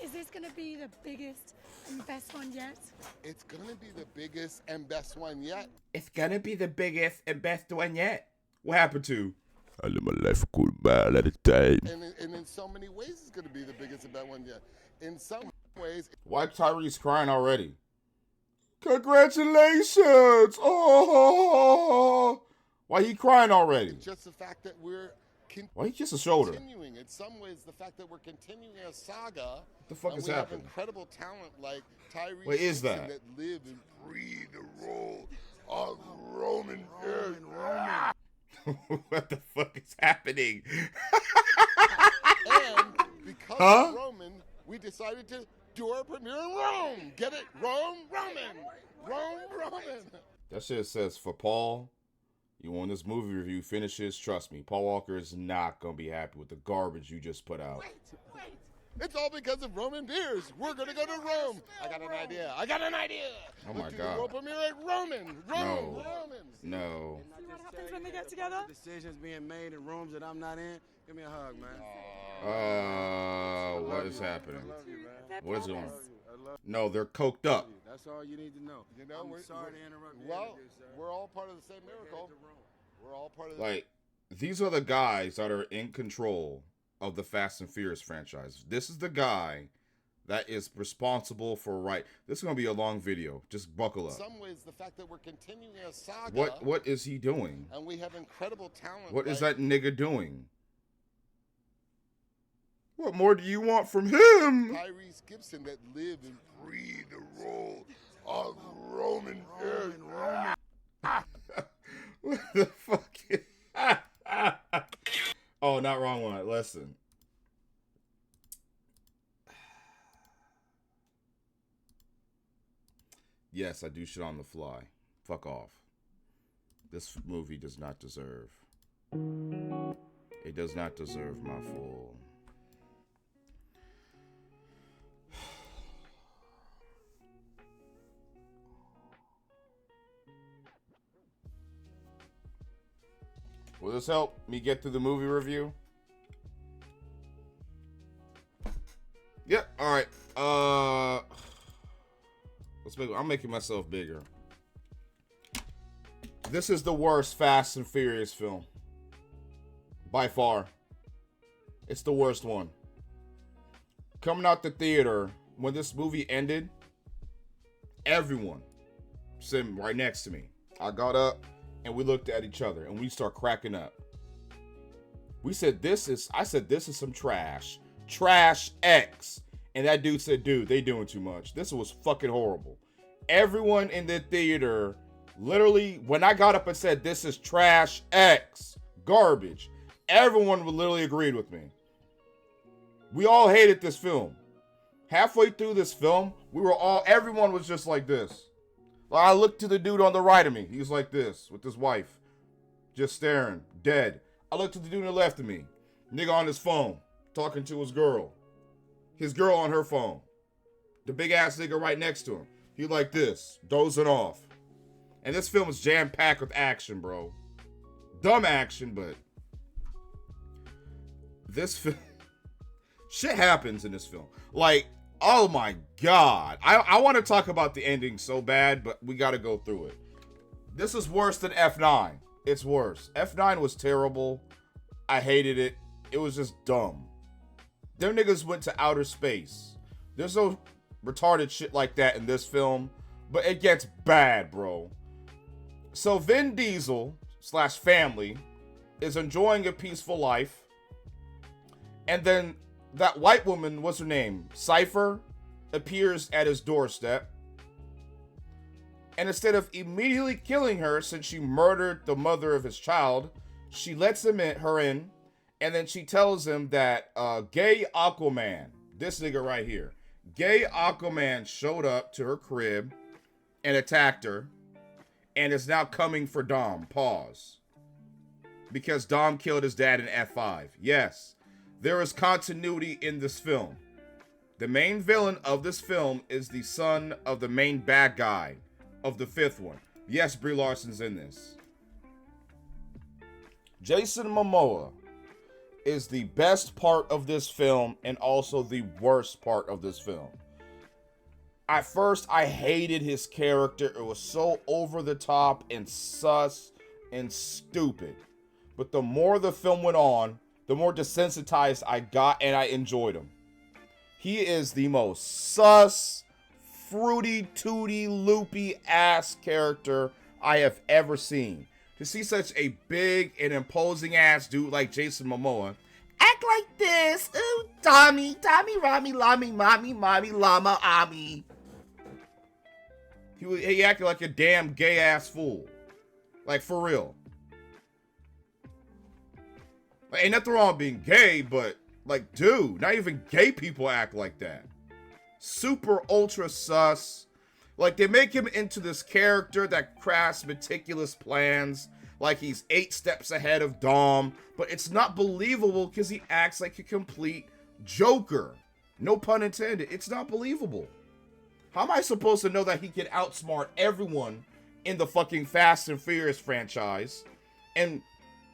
Is this going to be the biggest and best one yet? It's gonna be the biggest and best one yet. It's gonna be the biggest and best one yet. What happened to? I live my life a cool mile at a time. And in so many ways, it's gonna be the biggest and best one yet. In some ways, Why Tyrese crying already? Congratulations! Oh, why he crying already? it's just the fact that we're Why he kiss a shoulder? continuing. In some ways, the fact that we're continuing a saga. What the fuck and is we happening? have incredible talent like Tyrese What is Gibson that? live and breathe the role of Roman. What the fuck is happening? And because of Roman, we decided to do our premiere in Rome. Get it? Rome, Roman. Rome, Roman. That shit says for Paul. You want this movie review finishes? Trust me, Paul Walker is not gonna be happy with the garbage you just put out. Wait. It's all because of Roman beers. We're gonna go to Rome. I got an idea. Oh my Let's do God. the world premiere at Roman. No. Roman. No. See what happens when they get together? Decisions being made in rooms that I'm not in. Give me a hug, man. What is happening? I love you, man. They're What is going on? brothers. I love No, they're coked up. you. That's all you need to know. You know, I'm we're sorry to interrupt you. Well, we're all part of the same miracle. We're all part of the Like, these are the guys that are in control of the Fast and Furious franchise. This is the guy that is responsible for This is gonna be a long video. Just buckle In up. some ways, the fact that we're continuing a saga. What is he doing? And we have incredible talent. What is like that nigga doing? What more do you want from him? Tyrese Gibson that live and breathe the role of Roman. What the fuck? Oh, not wrong one. Listen. Yes, I do shit on the fly. Fuck off. This movie does not deserve. It does not deserve my full. Will this help me get through the movie review? Yep. All right. I'm making myself bigger. This is the worst Fast and Furious film. By far. It's the worst one. Coming out the theater, when this movie ended, everyone sitting right next to me. I got up and we looked at each other and we start cracking up. I said, this is some trash. Trash X. And that dude said, dude, they doing too much. This was fucking horrible. Everyone in the theater, literally, when I got up and said, this is trash X, garbage, everyone literally agreed with me. We all hated this film. Halfway through this film, everyone was just like this. I looked to the dude on the right of me. He was like this, with his wife. Just staring, dead. I looked to the dude on the left of me. Nigga on his phone, talking to his girl. His girl on her phone. The big ass nigga right next to him. He like this, dozing off. And this film is jam-packed with action, bro. Dumb action, but this film, shit happens in this film. Like, oh my God. I want to talk about the ending so bad, but we got to go through it. This is worse than F9. It's worse. F9 was terrible. I hated it. It was just dumb. Them niggas went to outer space. There's no retarded shit like that in this film, but it gets bad, bro. So Vin Diesel / family is enjoying a peaceful life. And then that white woman, what's her name? Cypher, appears at his doorstep. And instead of immediately killing her since she murdered the mother of his child, she lets her in. And then she tells him that gay Aquaman, this nigga right here, gay Aquaman showed up to her crib and attacked her and is now coming for Dom. Pause. Because Dom killed his dad in F5. Yes, there is continuity in this film. The main villain of this film is the son of the main bad guy of the fifth one. Yes, Brie Larson's in this. Jason Momoa is the best part of this film and also the worst part of this film. At first, I hated his character. It was so over the top and sus and stupid. But the more the film went on, the more desensitized I got, and I enjoyed him. He is the most sus, fruity, tooty, loopy ass character I have ever seen. To see such a big and imposing ass dude like Jason Momoa act like this, ooh, Tommy, Rami, Lami, Mommy, Llama, Ami. He acted like a damn gay ass fool. Like, for real. Like, ain't nothing wrong with being gay, but, like, dude, not even gay people act like that. Super ultra sus. Like, they make him into this character that crafts meticulous plans. Like, he's 8 steps ahead of Dom. But it's not believable because he acts like a complete joker. No pun intended. It's not believable. How am I supposed to know that he can outsmart everyone in the fucking Fast and Furious franchise and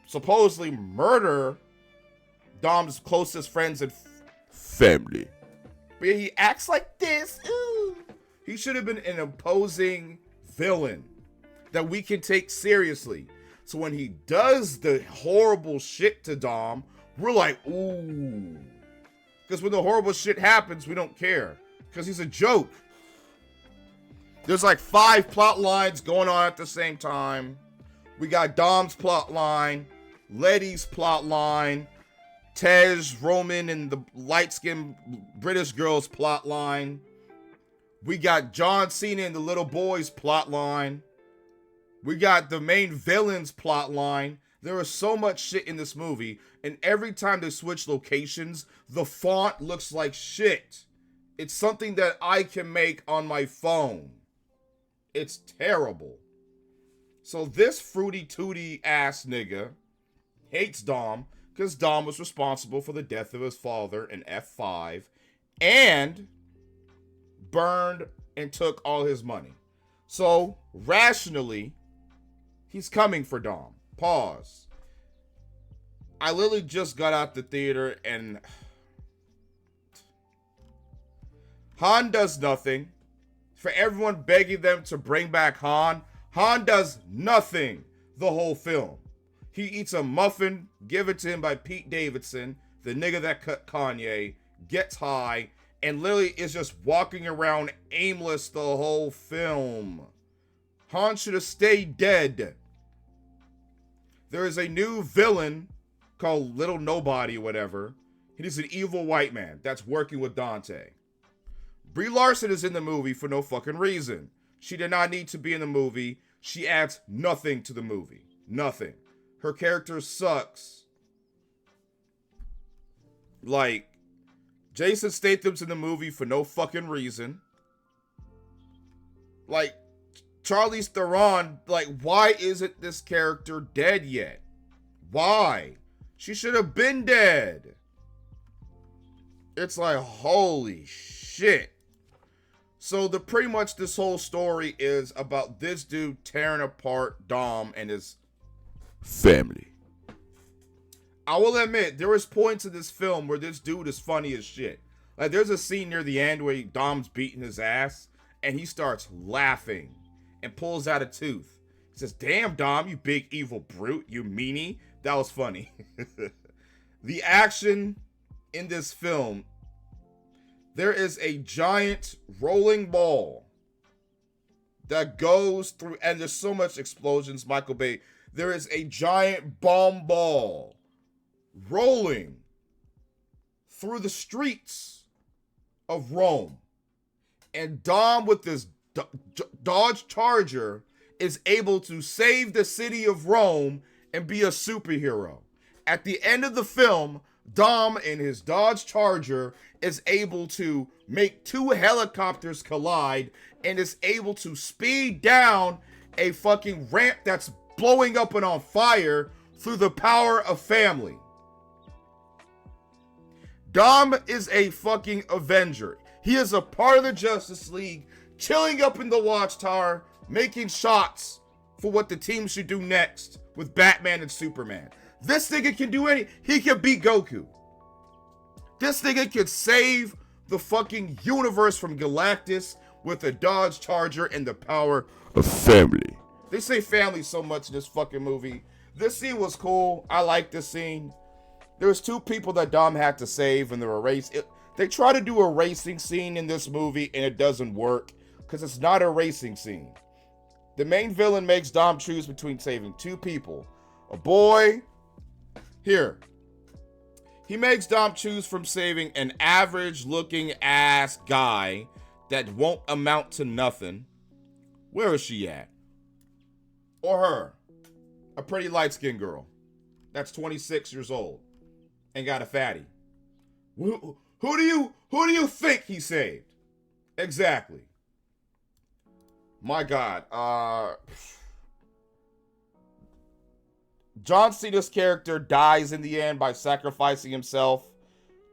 supposedly murder Dom's closest friends and family? But he acts like this. Ooh. He should have been an imposing villain that we can take seriously. So when he does the horrible shit to Dom, we're like, ooh. Because when the horrible shit happens, we don't care. Because he's a joke. There's like 5 plot lines going on at the same time. We got Dom's plot line, Letty's plot line, Tej, Roman, and the light-skinned British girl's plot line. We got John Cena and the little boy's plot line. We got the main villain's plot line. There is so much shit in this movie, and every time they switch locations, the font looks like shit. It's something that I can make on my phone. It's terrible. So this fruity tooty ass nigga hates Dom because Dom was responsible for the death of his father in F5 and burned and took all his money. So rationally, he's coming for Dom. Pause. I literally just got out the theater and Han does nothing. For everyone begging them to bring back Han, Han does nothing the whole film. He eats a muffin given to him by Pete Davidson, the nigga that cut Kanye, gets high, and literally is just walking around aimless the whole film. Han should have stayed dead. There is a new villain called Little Nobody or whatever. He's an evil white man that's working with Dante. Brie Larson is in the movie for no fucking reason. She did not need to be in the movie. She adds nothing to the movie. Nothing. Her character sucks. Like, Jason Statham's in the movie for no fucking reason. Like, Charlize Theron, like, why isn't this character dead yet? Why? She should have been dead. It's like, holy shit. So pretty much this whole story is about this dude tearing apart Dom and his family. I will admit, there is points in this film where this dude is funny as shit. Like, there's a scene near the end where Dom's beating his ass, and he starts laughing and pulls out a tooth. He says, "Damn, Dom, you big evil brute, you meanie." That was funny. The action in this film, there is a giant rolling ball that goes through, and there's so much explosions, Michael Bay. There is a giant bomb ball rolling through the streets of Rome. And Dom, with this Dodge Charger, is able to save the city of Rome and be a superhero. At the end of the film, Dom in his Dodge Charger is able to make 2 helicopters collide and is able to speed down a fucking ramp that's blowing up and on fire through the power of family. Dom is a fucking Avenger. He is a part of the Justice League, chilling up in the Watchtower, making shots for what the team should do next with Batman and Superman. This nigga can do he can beat Goku. This nigga can save the fucking universe from Galactus with a Dodge Charger and the power of family. They say family so much in this fucking movie. This scene was cool. I like this scene. There was 2 people that Dom had to save in the race. They try to do a racing scene in this movie and it doesn't work because it's not a racing scene. The main villain makes Dom choose between saving 2 people. A boy. Here. He makes Dom choose from saving an average looking ass guy that won't amount to nothing. Where is she at? Or her. A pretty light-skinned girl. That's 26 years old. And got a fatty. Who do you think he saved? Exactly. My God. John Cena's character dies in the end by sacrificing himself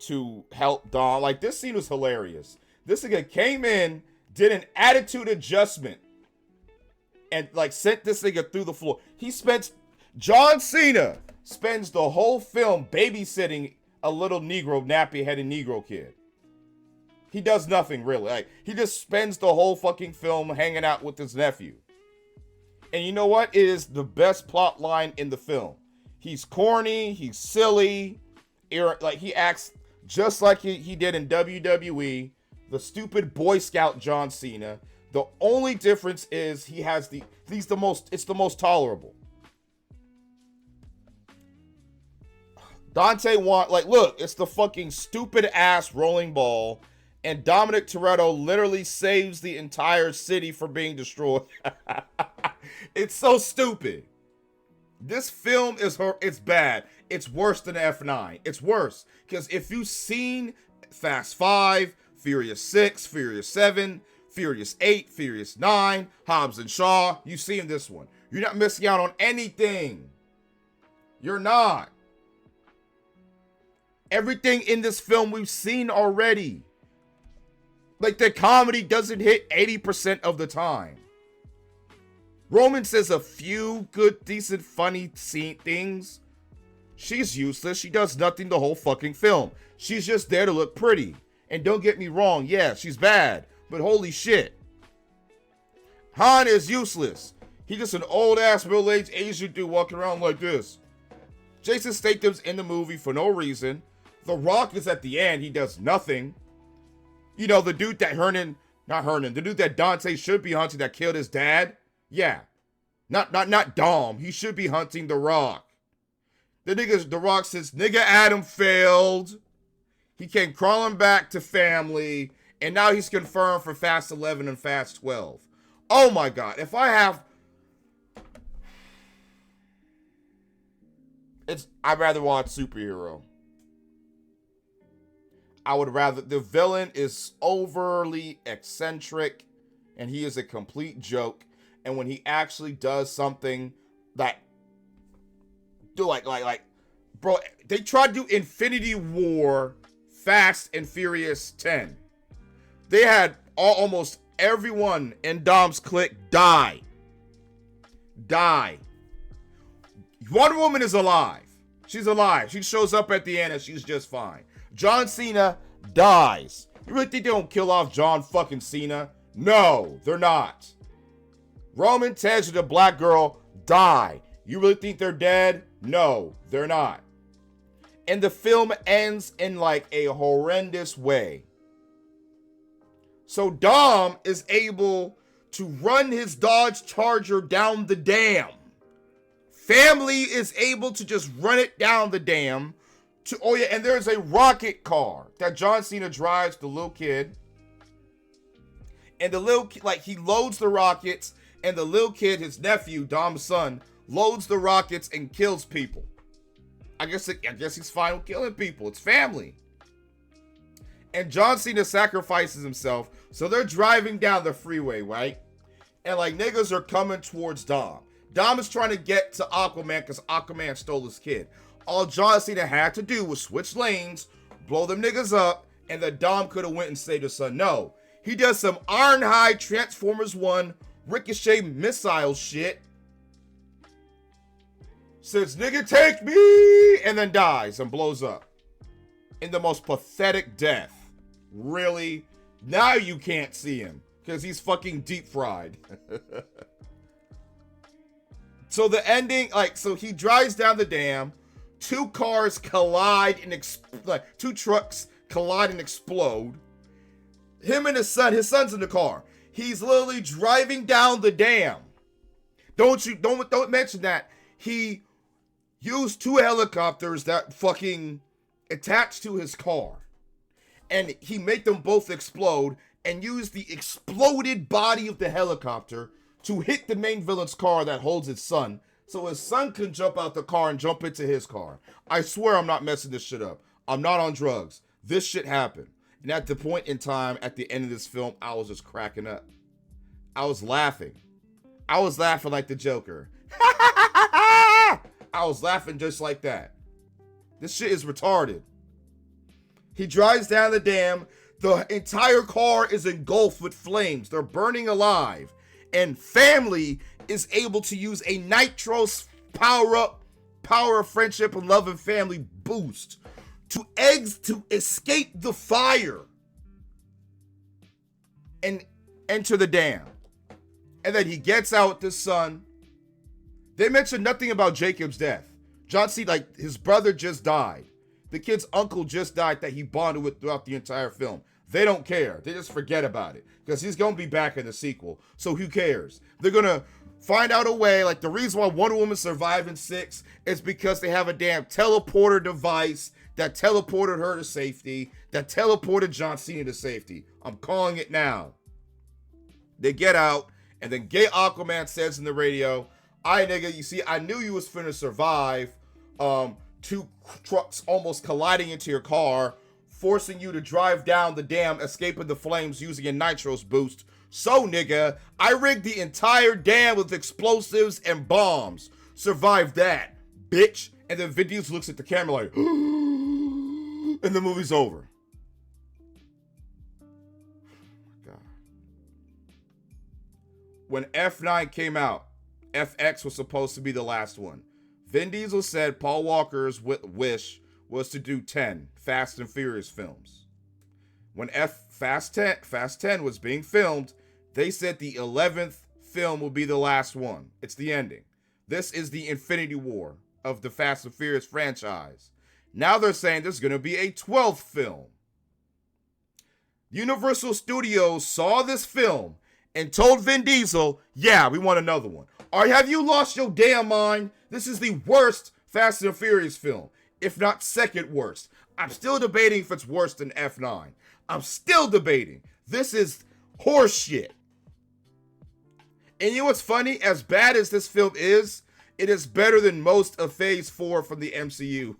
to help Dom. Like, this scene was hilarious. This nigga came in, did an attitude adjustment, and, like, sent this nigga through the floor. John Cena spends the whole film babysitting a little Negro, nappy-headed Negro kid. He does nothing, really. Like, he just spends the whole fucking film hanging out with his nephew. And you know what? It is the best plot line in the film. He's corny. He's silly. Like, he acts just like he did in WWE. The stupid Boy Scout John Cena. The only difference is it's the most tolerable. Look, it's the fucking stupid ass rolling ball. And Dominic Toretto literally saves the entire city from being destroyed. It's so stupid. This film it's bad. It's worse than F9. It's worse. Because if you've seen Fast 5, Furious 6, Furious 7, Furious 8, Furious 9, Hobbs and Shaw, you've seen this one. You're not missing out on anything. You're not. Everything in this film we've seen already. Like, the comedy doesn't hit 80% of the time. Roman says a few good, decent, funny things. She's useless. She does nothing the whole fucking film. She's just there to look pretty. And don't get me wrong, yeah, she's bad. But holy shit. Han is useless. He's just an old-ass, middle-aged Asian dude walking around like this. Jason Statham's in the movie for no reason. The Rock is at the end. He does nothing. You know, the dude that the dude that Dante should be hunting that killed his dad. Yeah. Not Dom. He should be hunting The Rock. The Rock says, nigga Adam failed. He came crawling back to family. And now he's confirmed for Fast 11 and Fast 12. Oh my God. I'd rather watch superhero. The villain is overly eccentric and he is a complete joke. And when he actually does something that, bro, they tried to do Infinity War Fast and Furious 10. They had almost everyone in Dom's clique die. Wonder Woman is alive. She's alive. She shows up at the end and she's just fine. John Cena dies. You really think they don't kill off John fucking Cena? No, they're not. Roman, Tej, and the black girl die. You really think they're dead? No, they're not. And the film ends in like a horrendous way. So Dom is able to run his Dodge Charger down the dam. Family is able to just run it down the dam. And there's a rocket car that John Cena drives, the little kid. And the little kid, he loads the rockets, and the little kid, his nephew, Dom's son, loads the rockets and kills people. I guess he's fine with killing people. It's family. And John Cena sacrifices himself, so they're driving down the freeway, right? And niggas are coming towards Dom. Dom is trying to get to Aquaman because Aquaman stole his kid. All John Cena had to do was switch lanes, blow them niggas up, and the Dom could have went and saved his son. No. He does some Ironhide Transformers 1 Ricochet missile shit. says, "Nigga, take me," and then dies and blows up. In the most pathetic death. Really? Now you can't see him because he's fucking deep fried. So the ending, so he drives down the dam. Two cars collide and two trucks collide and explode. Him and his son's in the car. He's literally driving down the dam. Don't mention that he used two helicopters that fucking attached to his car. And he made them both explode and used the exploded body of the helicopter to hit the main villain's car that holds his son, so his son can jump out the car and jump into his car. I swear I'm not messing this shit up. I'm not on drugs. This shit happened. And at the point in time, at the end of this film, I was just cracking up. I was laughing. I was laughing like the Joker. I was laughing just like that. This shit is retarded. He drives down the dam. The entire car is engulfed with flames. They're burning alive. And family is able to use a nitros power of friendship and love and family boost to escape the fire and enter the dam. And then he gets out with his son. They mention nothing about Jacob's death. John C., his brother just died. The kid's uncle just died that he bonded with throughout the entire film. They don't care. They just forget about it. Because he's going to be back in the sequel. So who cares? They're going to find out a way. The reason why Wonder Woman survived in 6 is because they have a damn teleporter device that teleported her to safety. That teleported John Cena to safety. I'm calling it now. They get out. And then gay Aquaman says in the radio, "Aye, nigga, you see, I knew you was finna survive. Two trucks almost colliding into your car, forcing you to drive down the dam, escaping the flames using a nitros boost. So, nigga, I rigged the entire dam with explosives and bombs. Survive that, bitch." And then Vin Diesel looks at the camera like, and the movie's over. God. When F9 came out, FX was supposed to be the last one. Vin Diesel said Paul Walker's wish was to do 10 Fast and Furious films. When Fast 10 was being filmed, they said the 11th film will be the last one. It's the ending. This is the Infinity War of the Fast and Furious franchise. Now they're saying there's going to be a 12th film. Universal Studios saw this film and told Vin Diesel, "Yeah, we want another one." Or have you lost your damn mind? This is the worst Fast and Furious film, if not second worst. I'm still debating if it's worse than F9. I'm still debating. This is horseshit. And you know what's funny? As bad as this film is, it is better than most of Phase 4 from the MCU.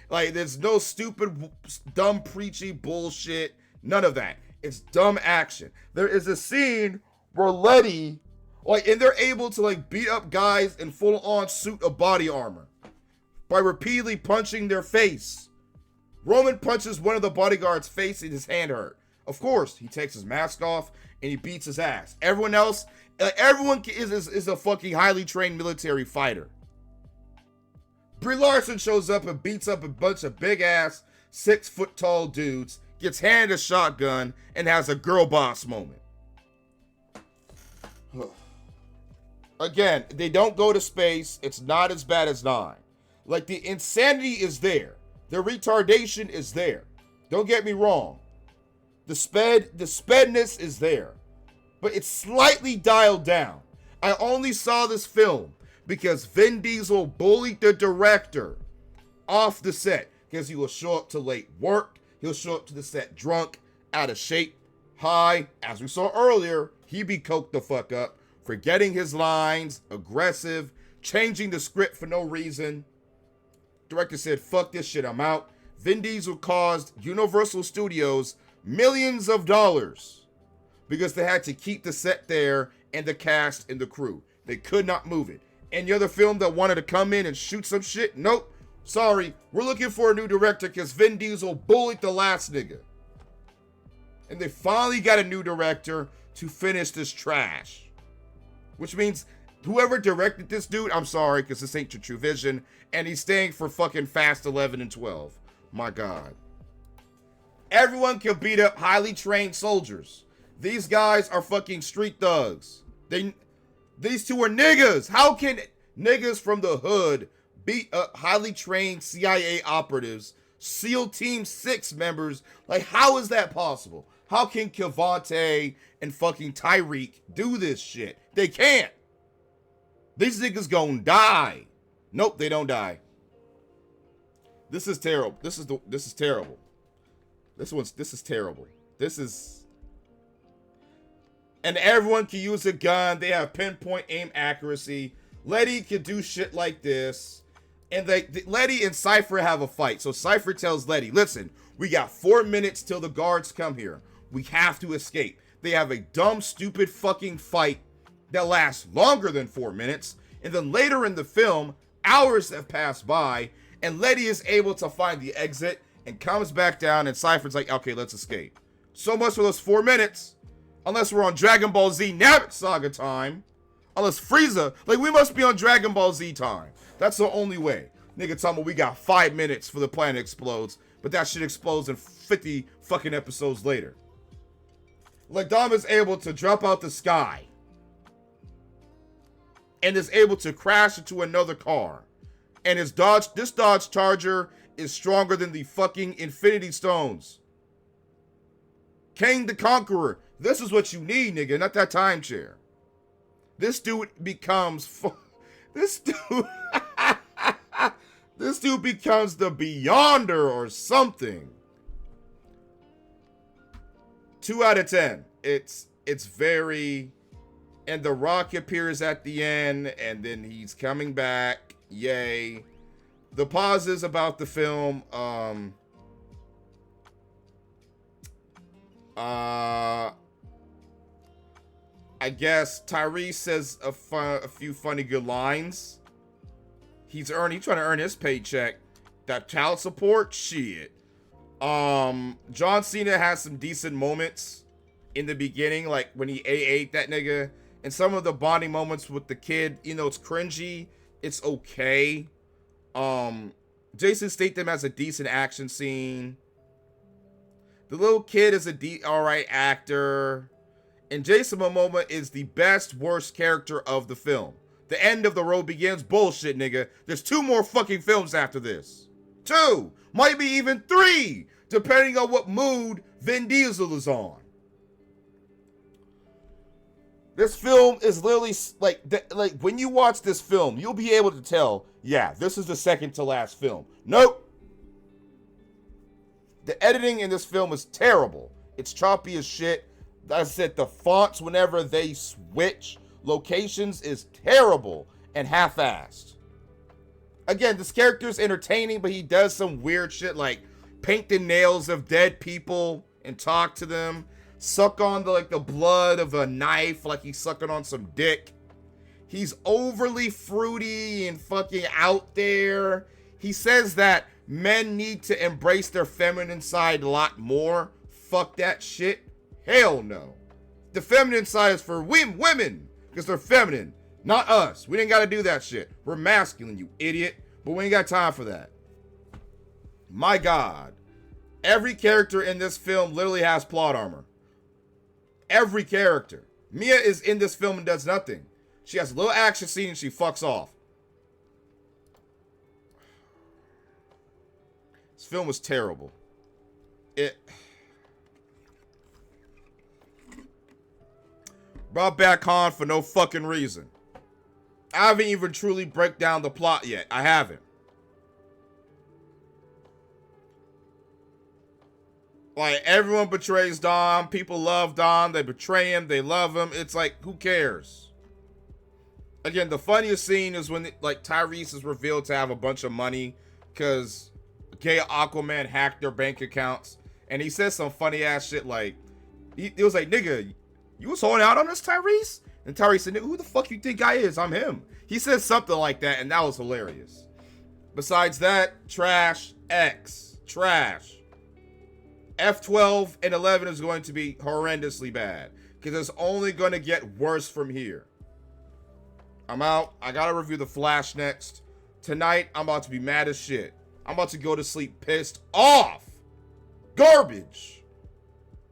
There's no stupid, dumb, preachy bullshit. None of that. It's dumb action. There is a scene where Letty, and they're able to beat up guys in full-on suit of body armor by repeatedly punching their face. Roman punches one of the bodyguards' face and his hand hurt. Of course, he takes his mask off and he beats his ass. Everyone else, everyone is a fucking highly trained military fighter. Brie Larson shows up and beats up a bunch of big-ass, 6-foot-tall dudes, gets handed a shotgun, and has a girl boss moment. Again, they don't go to space. It's not as bad as 9. The insanity is there. The retardation is there. Don't get me wrong. The spedness is there. But it's slightly dialed down. I only saw this film because Vin Diesel bullied the director off the set. Because he will show up to late work. He'll show up to the set drunk, out of shape, high. As we saw earlier, he be coked the fuck up. Forgetting his lines, aggressive, changing the script for no reason. Director said, "Fuck this shit, I'm out." Vin Diesel caused Universal Studios millions of dollars because they had to keep the set there and the cast and the crew. They could not move it. Any other film that wanted to come in and shoot some shit? Nope. Sorry, we're looking for a new director because Vin Diesel bullied the last nigga. And they finally got a new director to finish this trash. Which means whoever directed this dude, I'm sorry, because this ain't your true vision, and he's staying for fucking Fast 11 and 12. My God. Everyone can beat up highly trained soldiers. These guys are fucking street thugs. These two are niggas. How can niggas from the hood beat up highly trained CIA operatives, SEAL Team 6 members? Like, how is that possible? How can Cavante and fucking Tyreek do this shit? They can't. These niggas gonna die. Nope, they don't die. This is terrible. This is terrible. This is terrible. This is, and everyone can use a gun. They have pinpoint aim accuracy. Letty can do shit like this. And Letty and Cypher have a fight. So Cypher tells Letty, listen, we got 4 minutes till the guards come here. We have to escape. They have a dumb, stupid fucking fight that lasts longer than 4 minutes. And then later in the film, hours have passed by, and Letty is able to find the exit and comes back down, and Cypher's like, okay, let's escape. So much for those 4 minutes. Unless we're on Dragon Ball Z Namek Saga time. Unless Frieza, like, we must be on Dragon Ball Z time. That's the only way. Nigga talking about we got 5 minutes for the planet explodes, but that shit explodes in 50 fucking episodes later. Like, Dom is able to drop out the sky and is able to crash into another car. And this Dodge Charger is stronger than the fucking Infinity Stones. Kang the Conqueror. This is what you need, nigga, not that time chair. This dude becomes this dude this dude becomes the Beyonder or something. 2 out of 10. It's very, and The Rock appears at the end, and then he's coming back. Yay. The pauses about the film, I guess Tyrese says a few funny good lines. He's trying to earn his paycheck. That child support, shit. John Cena has some decent moments in the beginning, like when he AA'd that nigga, and some of the bonding moments with the kid, you know, it's cringy. It's okay. Jason Statham has a decent action scene. The little kid is a alright actor. And Jason Momoa is the best, worst character of the film. The end of the road begins. Bullshit, nigga. There's 2 more fucking films after this. 2. Might be even 3. Depending on what mood Vin Diesel is on. This film is literally like when you watch this film, you'll be able to tell, yeah, this is the second to last film. Nope. The editing in this film is terrible. It's choppy as shit. I said the fonts, whenever they switch locations, is terrible and half-assed. Again, this character is entertaining, but he does some weird shit like paint the nails of dead people and talk to them. Suck on the blood of a knife like he's sucking on some dick. He's overly fruity and fucking out there. He says that men need to embrace their feminine side a lot more. Fuck that shit. Hell no. The feminine side is for women because they're feminine, not us. We didn't got to do that shit. We're masculine, you idiot. But we ain't got time for that. My God. Every character in this film literally has plot armor. Every character. Mia is in this film and does nothing. She has a little action scene and she fucks off. This film was terrible. It brought back Han for no fucking reason. I haven't even truly break down the plot yet. I haven't. Like, everyone betrays Dom. People love Dom. They betray him. They love him. It's like, who cares? Again, the funniest scene is when, Tyrese is revealed to have a bunch of money because gay Aquaman hacked their bank accounts. And he says some funny ass shit like, he was like, nigga, you was holding out on us, Tyrese? And Tyrese said, nigga, who the fuck you think I is? I'm him. He said something like that, and that was hilarious. Besides that, trash, X, trash. F12 and 11 is going to be horrendously bad because it's only going to get worse from here. I'm out. I gotta review The Flash next. Tonight, I'm about to be mad as shit. I'm about to go to sleep pissed off. Garbage.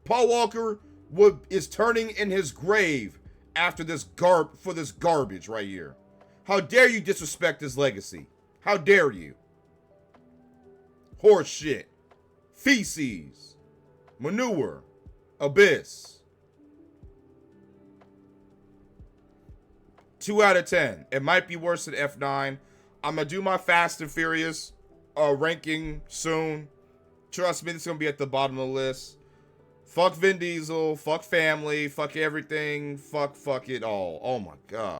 Paul Walker is turning in his grave after this garbage right here. How dare you disrespect his legacy? How dare you? Horse shit. Feces. Manure. Abyss. 2 out of 10. It might be worse than F9. I'm gonna do my Fast and Furious ranking soon. Trust me, this is gonna be at the bottom of the list. Fuck Vin Diesel, fuck family, fuck everything, fuck it all. Oh my god.